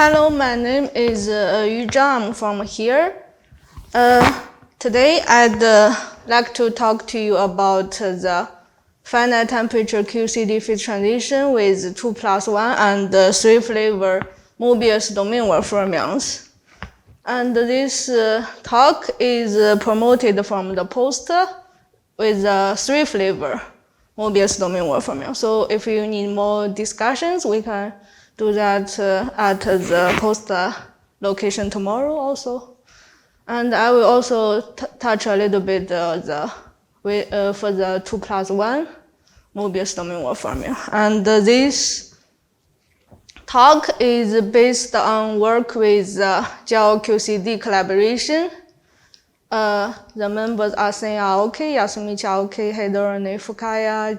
Hello, my name is Zhang from here. Today I'd like to talk to you about the finite temperature QCD phase transition with 2+1 and 3 flavor Mobius domain wave fermions. And this talk is promoted from the poster with 3 flavor Mobius domain wave fermion. So if you need more discussions, we can do that at the poster location tomorrow also. And I will also touch a little bit for the 2+1 Mobius domain wave fermion. And this talk is based on work with Zhang QCD collaboration. The members are Aoki, Yasumichi Aoki, Hidorone Fukaya,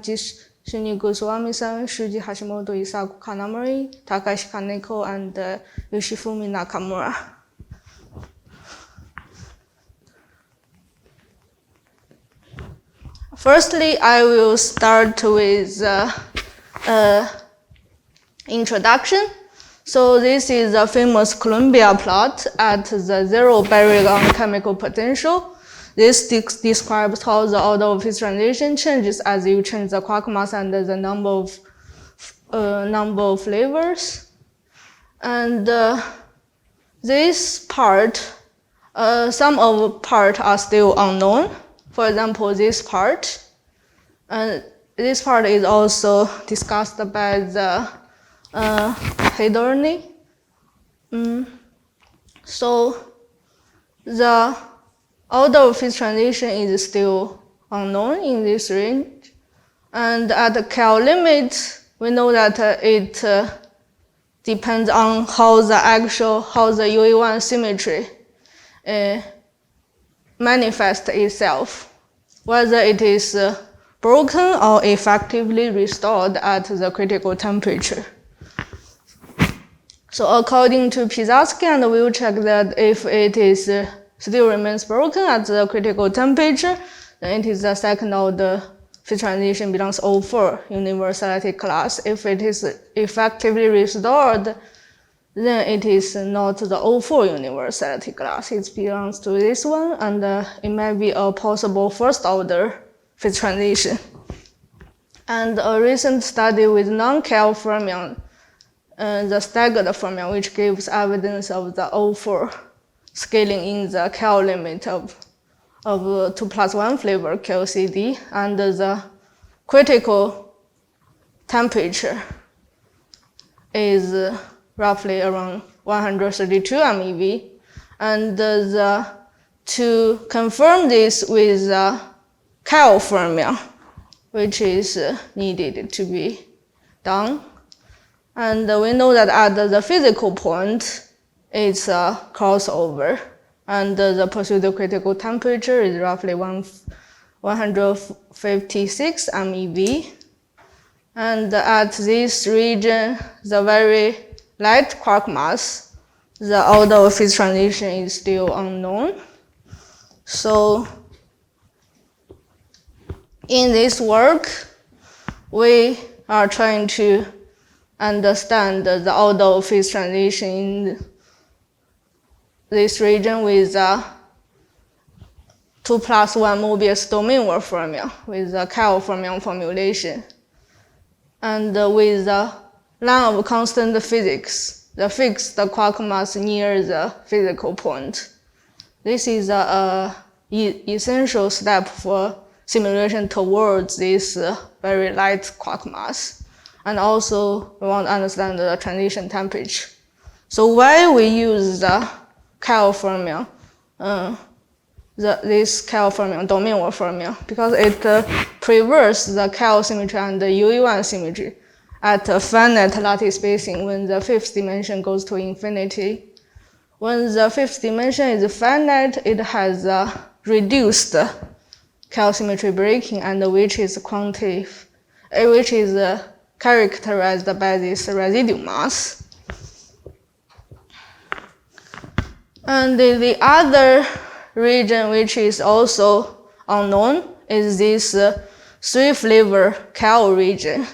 Shinigu Suwami-san, Shuji Hashimoto, Isaku Kanamori, Takashi Kaneko, and Yoshifumi Nakamura. Firstly, I will start with introduction. So this is a famous Columbia plot at the zero baryon chemical potential. This describes how the order of phase transition changes as you change the quark mass and the number of flavors. And this part, some of part are still unknown. For example, this part. And this part is also discussed by the Hidorone. So the order of phase transition is still unknown in this range. And at the Cal limit, we know that it depends on how the UE1 symmetry manifests itself, whether it is broken or effectively restored at the critical temperature. So according to Pisatsky, and we'll check that if it is still remains broken at the critical temperature, then it is the second order phase transition belongs O4 universality class. If it is effectively restored, then it is not the O4 universality class. It belongs to this one, and it may be a possible first order phase transition. And a recent study with non-Cal fermion, the staggered fermion, which gives evidence of the O4 scaling in the Cal limit of 2+1 flavor QCD, and the critical temperature is roughly around 132 MeV. And to confirm this with Cal fermion, which is needed to be done. And we know that at the physical point, it's a crossover, and the pseudo-critical temperature is roughly 156 MeV. And at this region, the very light quark mass, the order of phase transition is still unknown. So in this work, we are trying to understand the order of phase transition in this region with 2+1 Mobius domain wave fermion with the Cal fermion formulation, and with the line of constant physics, the fixed quark mass near the physical point. This is an essential step for simulation towards this very light quark mass. And also, we want to understand the transition temperature. So why we use the Cal fermion, this Cal fermion, domain wave fermion? Because it preserves the Cal symmetry and the UE1 symmetry at a finite lattice spacing when the fifth dimension goes to infinity. When the fifth dimension is finite, it has reduced Cal symmetry breaking, and which is characterized by this residual mass. And the other region which is also unknown is this 3 flavor Cal region.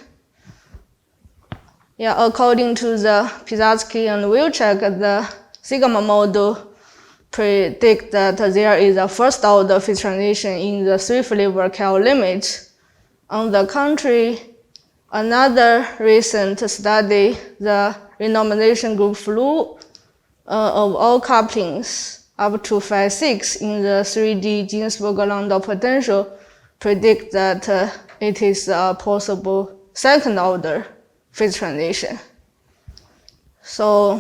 Yeah, according to the Pisatsky and Wilczek, the sigma model predict that there is a first order phase transition in the three-flavor Cal limit. On the contrary, another recent study, the renormalization group flew of all couplings up to phi 6 in the 3D Ginzburg-Landau potential predict that it is a possible second order phase transition. So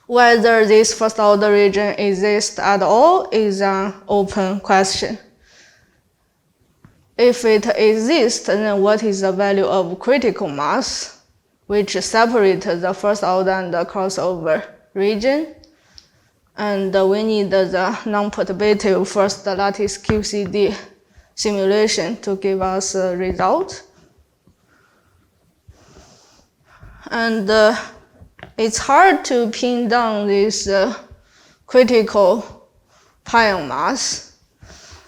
whether this first order region exists at all is an open question. If it exists, then what is the value of critical mass, which separates the first order and the crossover region? And we need the non-perturbative first lattice QCD simulation to give us a result. And it's hard to pin down this critical pion mass.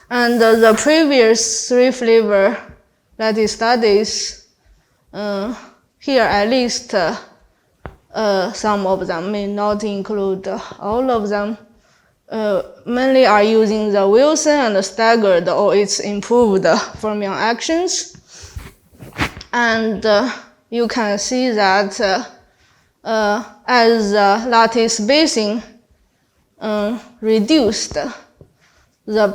And the previous three-flavor lattice studies, here at least some of them may not include all of them, mainly are using the Wilson and the staggered or its improved fermion actions. And you can see that as the lattice spacing reduced, the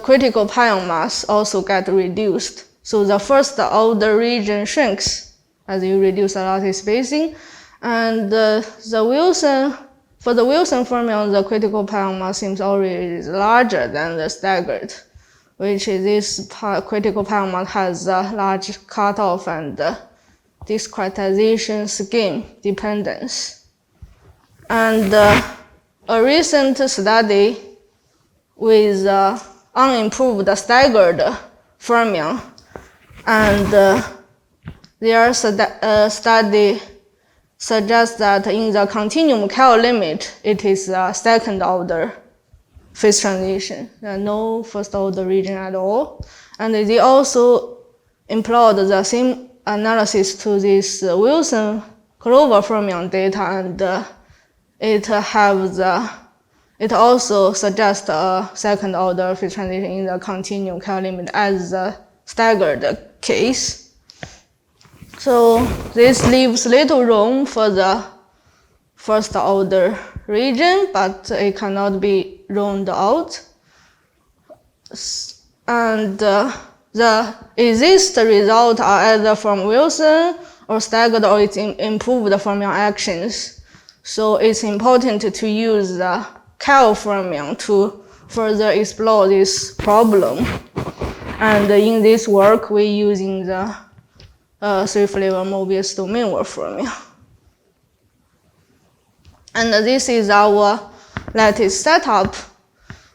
critical pion mass also got reduced. So the first order region shrinks as you reduce the lattice spacing. And for the Wilson fermion, the critical pion mass seems already larger than the staggered, which is this critical pion mass has a large cutoff and discretization scheme dependence. And a recent study with unimproved staggered fermion, and their study suggests that in the continuum Cal limit, it is a second order phase transition, no first order region at all. And they also employed the same analysis to this Wilson Clover fermion data, and it also suggests a second order phase transition in the continuum Cal limit as the staggered case. So this leaves little room for the first order region, but it cannot be ruled out. And the exist results are either from Wilson or staggered or its improved fermion actions. So it's important to use the Cal fermion to further explore this problem. And in this work, we're using the three-flavor Mobius domain-word fermion. And this is our lattice setup.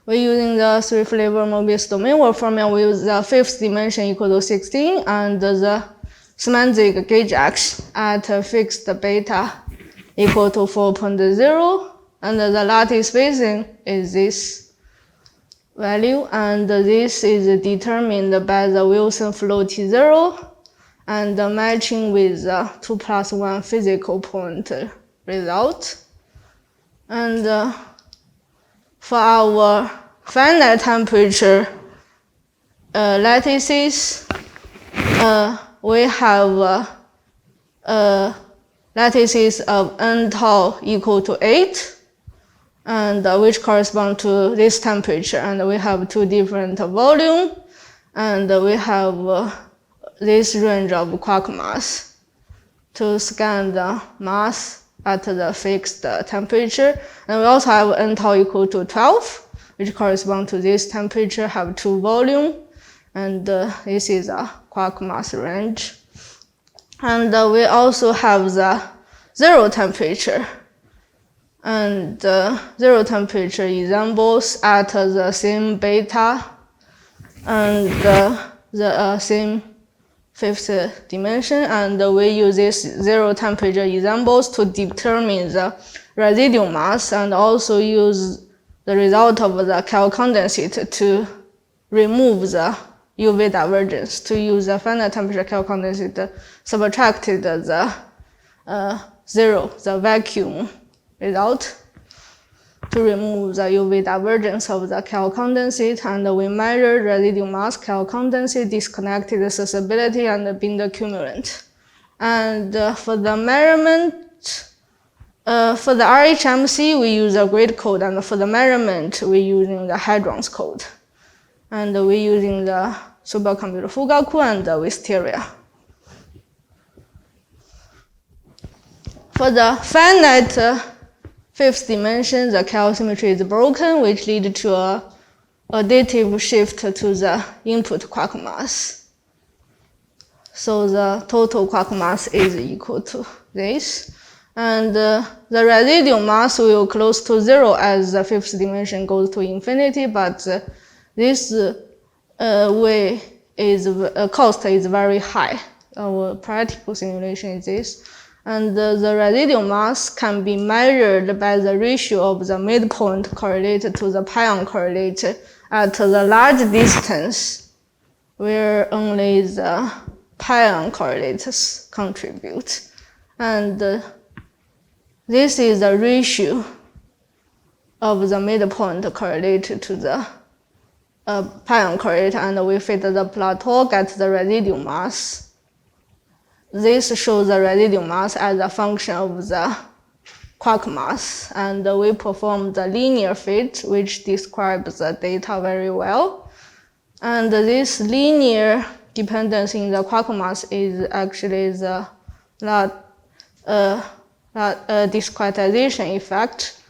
We're using the three-flavor Mobius domain-word fermion with the fifth dimension equal to 16 and the semantic gauge X at a fixed beta equal to 4.0. And the lattice spacing is this value, and this is determined by the Wilson flow T0 and matching with the 2+1 physical point result. And for our finite temperature lattices, we have lattices of n tau equal to 8, and which correspond to this temperature. And we have two different volume, and we have this range of quark mass to scan the mass at the fixed temperature. And we also have n tau equal to 12, which correspond to this temperature, have two volume, and this is a quark mass range. And we also have the zero temperature, and zero temperature resembles at the same beta and the same fifth dimension, and we use this zero temperature resembles to determine the residual mass, and also use the result of the Cal condensate to remove the UV divergence to use the finite temperature Cal condensate subtracted the zero, the vacuum result, to remove the UV divergence of the Cal condensate, and we measured residual mass, Cal condensate, disconnected susceptibility, and bin accumulant. And for the measurement, for the RHMC, we use a grid code, and for the measurement, we're using the hadrons code. And we're using the supercomputer Fugaku and the Wisteria. For the finite fifth dimension, the Cal symmetry is broken, which leads to a additive shift to the input quark mass. So the total quark mass is equal to this. And the residual mass will close to zero as the fifth dimension goes to infinity, but this way is cost is very high. Our practical simulation is this. And the residual mass can be measured by the ratio of the midpoint correlate to the pion correlate at the large distance, where only the pion correlates contribute. And this is the ratio of the midpoint correlated to the pion correlate, and we fit the plateau, get the residual mass. This shows the residual mass as a function of the quark mass, and we perform the linear fit, which describes the data very well. And this linear dependence in the quark mass is actually the discretization effect.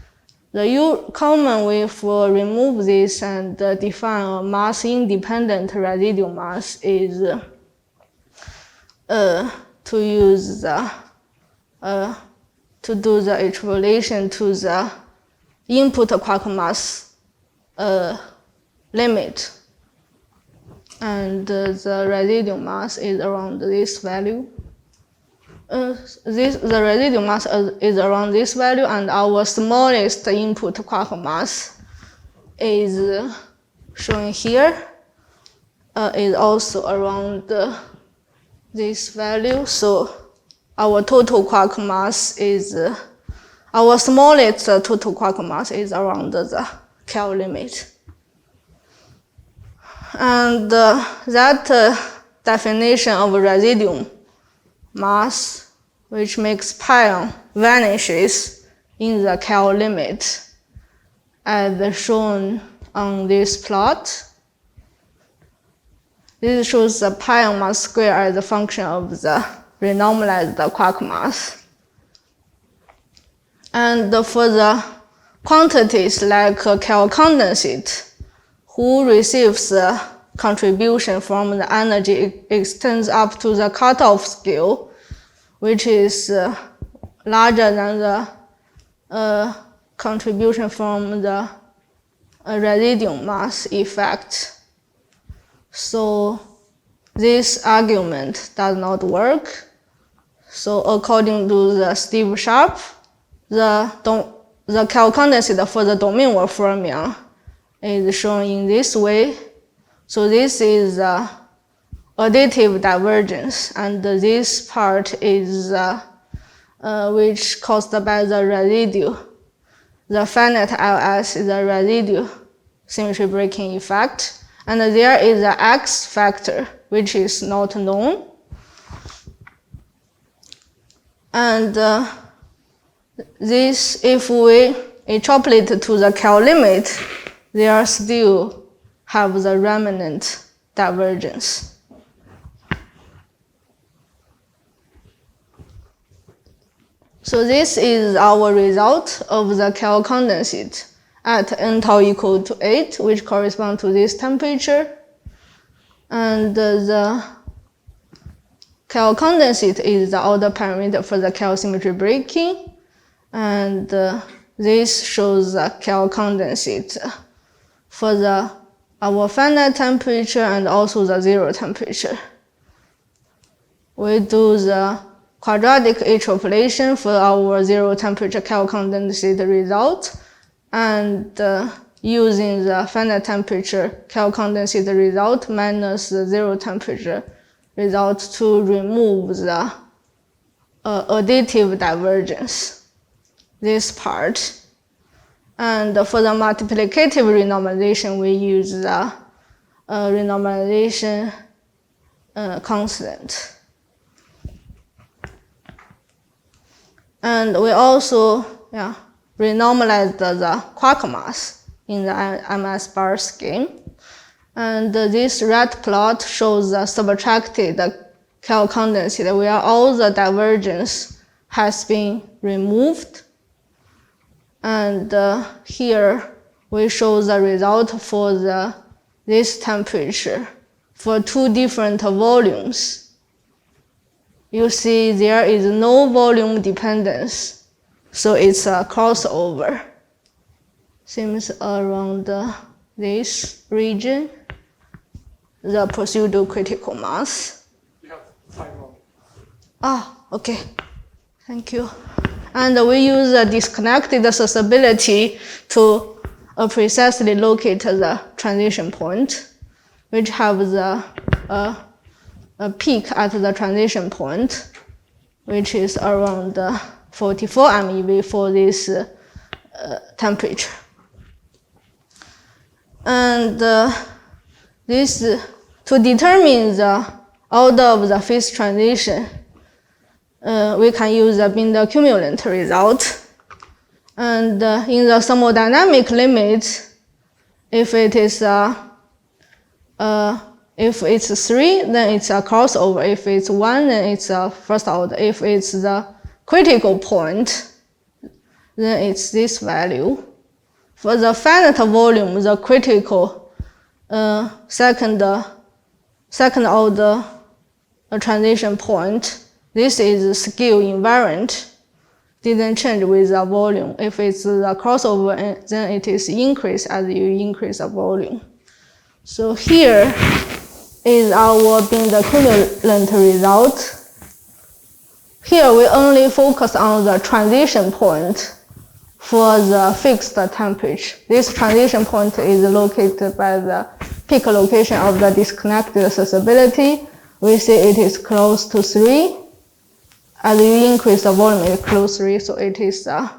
The common way for remove this and define a mass-independent residual mass is to use the to do the extrapolation to the input quark mass limit, and the residual mass is around this value. The residual mass is around this value, and our smallest input quark mass is shown here, is also around this value. So our total quark mass is, our smallest total quark mass is around the Cal limit. And that definition of residual mass, which makes pion vanishes in the Cal limit, as shown on this plot. This shows the pion mass square as a function of the renormalized quark mass. And for the quantities like Cal condensate, who receives the contribution from the energy extends up to the cutoff scale, which is larger than the contribution from the residual mass effect. So this argument does not work. So according to the Steve Sharp, the Cal condensate for the domain work fermion is shown in this way. So this is additive divergence, and this part is which caused by the residue. The finite LS is a residue symmetry breaking effect, and there is an X factor which is not known. And this, if we extrapolate to the Cal limit, there still have the remnant divergence. So this is our result of the Cal condensate at n tau equal to 8, which corresponds to this temperature. And the Cal condensate is the order parameter for the Cal symmetry breaking. And this shows the Cal condensate for our finite temperature and also the zero temperature. We do the quadratic extrapolation for our zero temperature Cal condensate result, and using the finite temperature Cal-condensate result minus the 0 temperature result to remove the additive divergence, this part. And for the multiplicative renormalization, we use the renormalization constant. And we also renormalized the quark mass in the MS bar scheme. And this red plot shows the subtracted Cal-condensate where all the divergence has been removed. And here we show the result for this temperature for 2 different volumes. You see there is no volume dependence, so it's a crossover. Seems around this region, the pseudo-critical mass. You have time on. Ah, okay. Thank you. And we use a disconnected susceptibility to precisely locate the transition point, which has a peak at the transition point, which is around 44 MeV for this temperature. And this to determine the order of the phase transition, we can use the Binder cumulant result. And in the thermodynamic limit, if it is if it's 3, then it's a crossover. If it's 1, then it's a first order. If it's the critical point, then it's this value. For the finite volume, the critical second order transition point, this is scale invariant, didn't change with the volume. If it's the crossover, then it is increased as you increase the volume. So here is our Binder cumulant result. Here we only focus on the transition point for the fixed temperature. This transition point is located by the peak location of the disconnected susceptibility. We see it is close to 3. As you increase the volume, it is close to 3, so it is a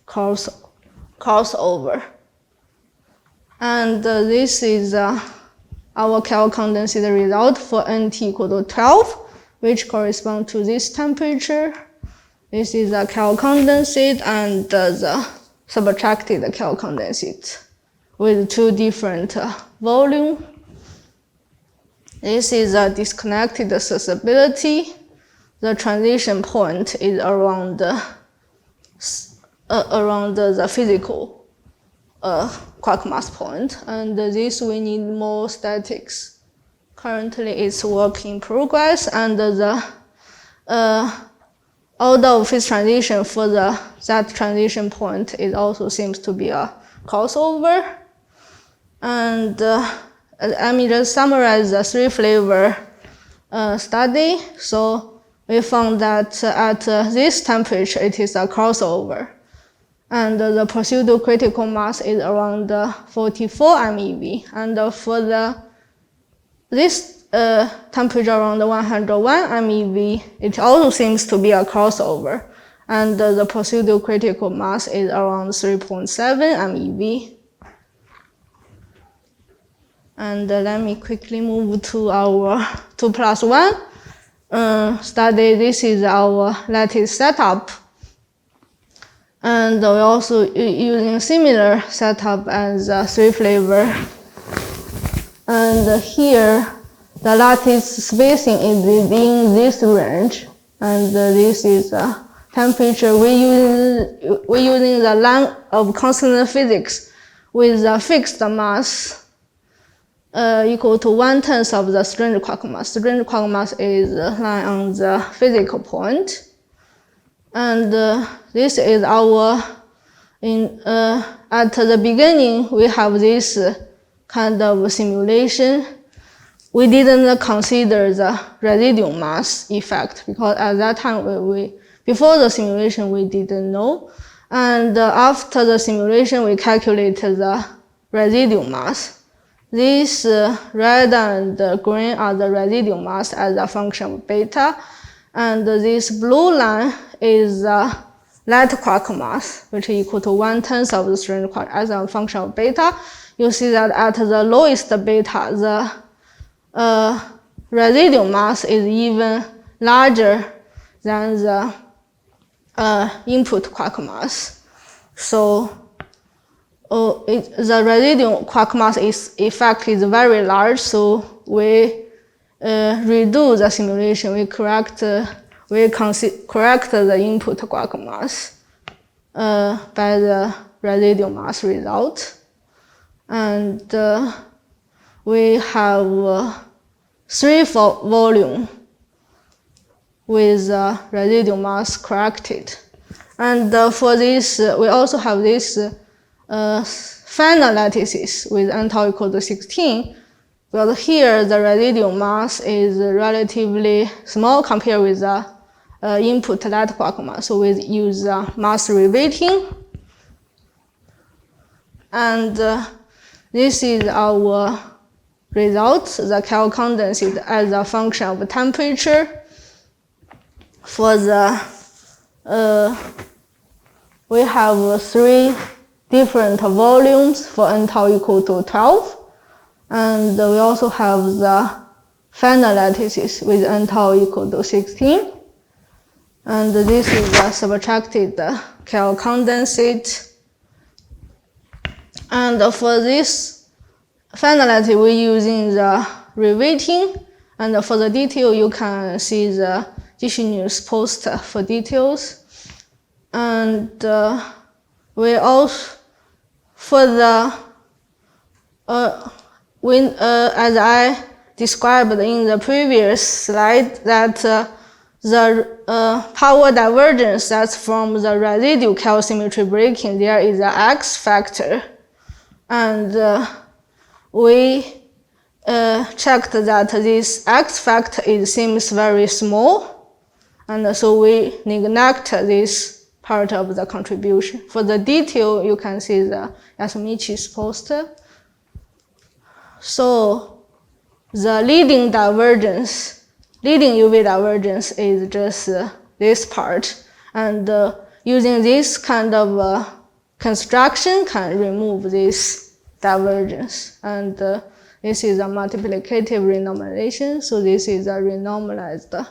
crossover. And this is our Cal-condensate result for NT equal to 12, which corresponds to this temperature. This is a Cal-condensate and the subtracted Cal-condensate with 2 different volumes. This is a disconnected susceptibility. The transition point is around the physical quark mass point, and this we need more statics. Currently, it's work in progress, and the order of phase transition for that transition point it also seems to be a crossover. And let me just summarize the 3 flavor study. So we found that at this temperature it is a crossover, and the pseudo-critical mass is around 44 MeV. And for this temperature around 101 MeV, it also seems to be a crossover, and the pseudo-critical mass is around 3.7 MeV. And let me quickly move to our 2+1 study. This is our lattice setup. And we're also using similar setup as 3 flavor. And here, the lattice spacing is within this range. And this is temperature. We're using the line of constant physics with a fixed mass equal to 1/10 of the strange quark mass. Strange quark mass is lying on the physical point. And this is our, at the beginning, we have this kind of simulation. We didn't consider the residual mass effect because at that time, before the simulation, we didn't know. And after the simulation, we calculated the residual mass. These red and green are the residual mass as a function of beta, and this blue line is the light quark mass, which is equal to 1/10 of the strange quark as a function of beta. You see that at the lowest beta, the residual mass is even larger than the input quark mass. So the residual quark mass effect is very large, so we redo the simulation. We correct the input quark mass by the residual mass result, and we have 3 volume with residual mass corrected, and for this we also have this final lattices with n-tau equal to 16. But here the residual mass is relatively small compared with the input light quark mass, so we use mass reweighting. And this is our result, the Cal condensate as a function of temperature. For the we have 3 different volumes for n-tau equal to 12, and we also have the final lattices with n-tau equal to 16, and this is the subtracted Cal condensate. And for this final lattice, we're using the reweighting, and for the detail you can see the News post for details. And we also, for the as I described in the previous slide, that the power divergence that's from the residual Cal symmetry breaking, there is an X factor, and we checked that this X factor seems very small, and so we neglect this part of the contribution. For the detail, you can see the Yasumichi's poster. So the leading UV divergence is just this part, and using this kind of construction can remove this divergence. And this is a multiplicative renormalization, so this is a renormalized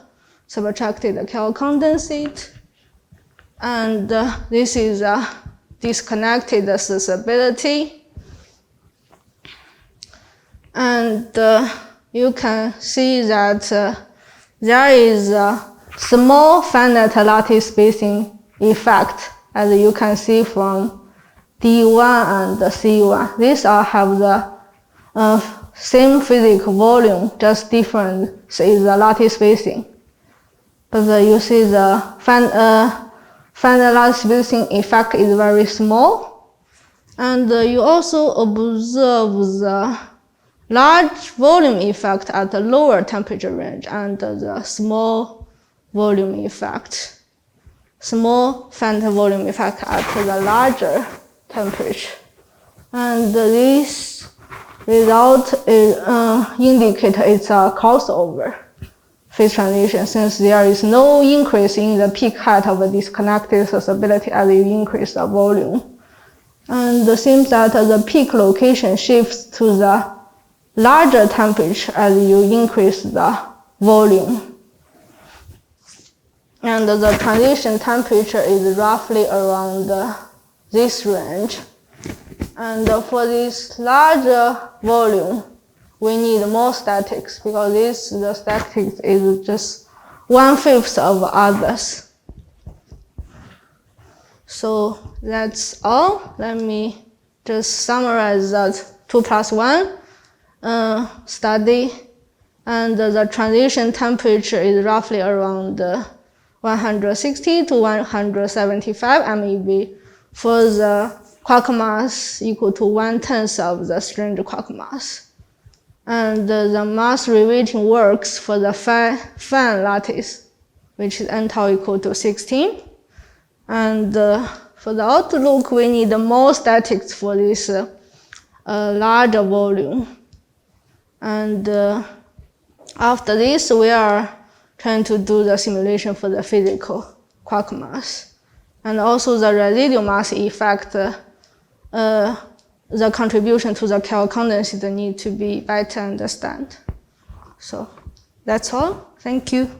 subtracted Cal condensate. And this is a disconnected susceptibility. And you can see that there is a small finite lattice spacing effect, as you can see from D1 and C1. These all have the same physical volume, just different is the lattice spacing. But you see the finite lattice spacing effect is very small. And you also observe the large volume effect at the lower temperature range and the small volume effect, small finite volume effect at the larger temperature. And this result is, indicate it's a crossover phase transition, since there is no increase in the peak height of a disconnected susceptibility as you increase the volume. And it seems that the peak location shifts to the larger temperature as you increase the volume. And the transition temperature is roughly around this range. And for this larger volume, we need more statics, because the statics is just 1/5 of others. So that's all. Let me just summarize that 2+1 study. And the transition temperature is roughly around 160 to 175 MeV for the quark mass equal to 1/10 of the strange quark mass. And the mass reweighting works for the fine lattice, which is n-tau equal to 16. And for the outlook, we need more statics for this a larger volume. And after this, we are trying to do the simulation for the physical quark mass. And also the residual mass effect, the contribution to the Kell condensate need to be better understood. So that's all. Thank you.